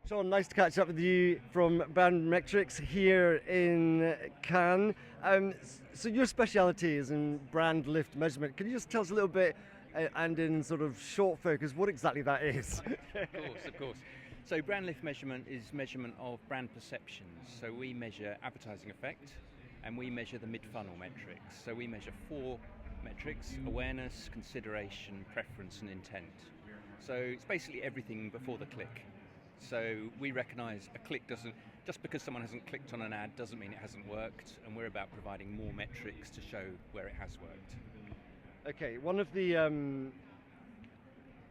Sean, nice to catch up with you from Brand Metrics here in Cannes. So your speciality is in brand lift measurement. Can you just tell us a little bit, and in sort of short focus, what exactly that is? Of course. So brand lift measurement is measurement of brand perceptions. So we measure advertising effect and we measure the mid-funnel metrics. So we measure four metrics: awareness, consideration, preference and intent. So it's basically everything before the click. So we recognise a click doesn't, just because someone hasn't clicked on an ad doesn't mean it hasn't worked, and we're about providing more metrics to show where it has worked. Okay, one of the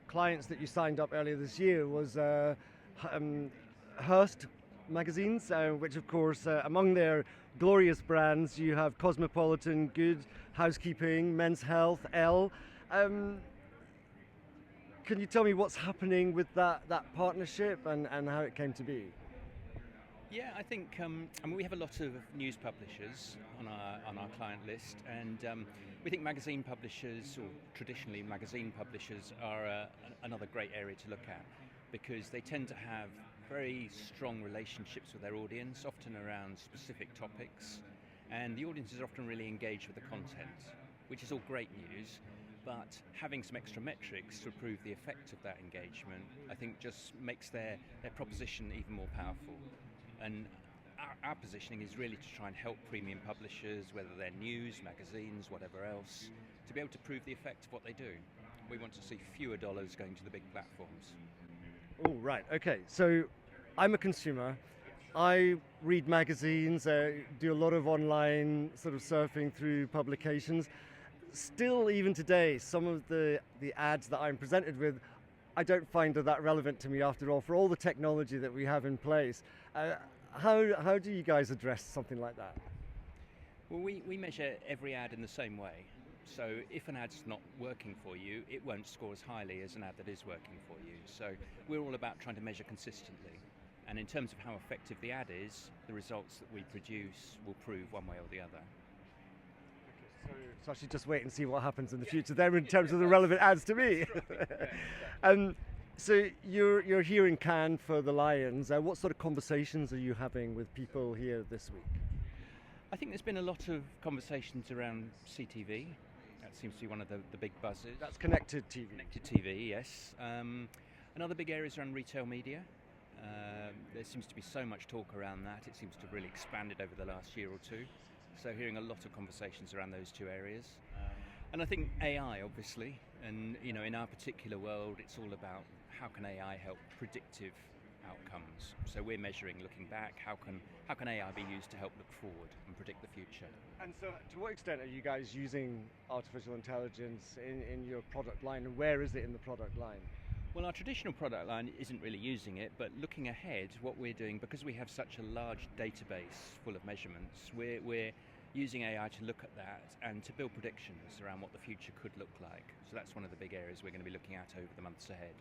clients that you signed up earlier this year was Hearst magazines, which of course, among their glorious brands, you have Cosmopolitan, Good Housekeeping, Men's Health, Elle. Can you tell me what's happening with that partnership and how it came to be? Yeah, I think we have a lot of news publishers on our client list, and we think magazine publishers, or traditionally magazine publishers, are another great area to look at, because they tend to have very strong relationships with their audience, often around specific topics, and the audience is often really engaged with the content, which is all great news. But having some extra metrics to prove the effect of that engagement, I think just makes their proposition even more powerful. And our positioning is really to try and help premium publishers, whether they're news, magazines, whatever else, to be able to prove the effect of what they do. We want to see fewer dollars going to the big platforms. Oh, right, okay. So I'm a consumer. I read magazines, do a lot of online sort of surfing through publications. Still, even today, some of the ads that I'm presented with, I don't find are that relevant to me after all, for all the technology that we have in place. How do you guys address something like that? Well, we measure every ad in the same way. So if an ad's not working for you, it won't score as highly as an ad that is working for you. So we're all about trying to measure consistently. And in terms of how effective the ad is, the results that we produce will prove one way or the other. So I should just wait and see what happens in the future there in terms of the relevant ads to me. So you're here in Cannes for the Lions. What sort of conversations are you having with people here this week? I think there's been a lot of conversations around CTV. That seems to be one of the big buzzes. That's connected TV. Connected TV, yes. Another big area is around retail media. There seems to be so much talk around that. It seems to have really expanded over the last year or two. So hearing a lot of conversations around those two areas. And I think AI, obviously, and in our particular world, it's all about how can AI help predictive outcomes. So we're measuring, looking back, how can AI be used to help look forward and predict the future. And so to what extent are you guys using artificial intelligence in your product line, and where is it in the product line? Well, our traditional product line isn't really using it, but looking ahead, what we're doing, because we have such a large database full of measurements, we're using AI to look at that and to build predictions around what the future could look like. So that's one of the big areas we're going to be looking at over the months ahead.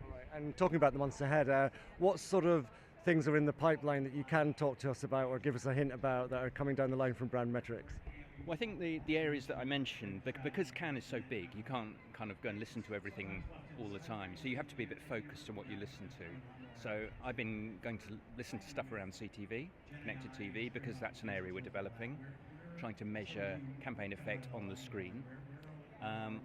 All right. And talking about the months ahead, what sort of things are in the pipeline that you can talk to us about or give us a hint about that are coming down the line from Brand Metrics? Well, I think the areas that I mentioned, because Cannes is so big, you can't kind of go and listen to everything all the time. So you have to be a bit focused on what you listen to. So I've been going to listen to stuff around CTV, connected TV, because that's an area we're developing, trying to measure campaign effect on the screen.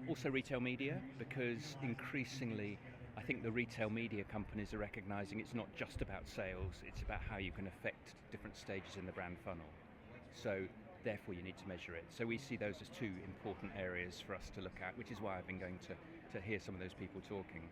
Also retail media, because increasingly I think the retail media companies are recognizing it's not just about sales, it's about how you can affect different stages in the brand funnel. So therefore you need to measure it. So we see those as two important areas for us to look at, which is why I've been going to hear some of those people talking.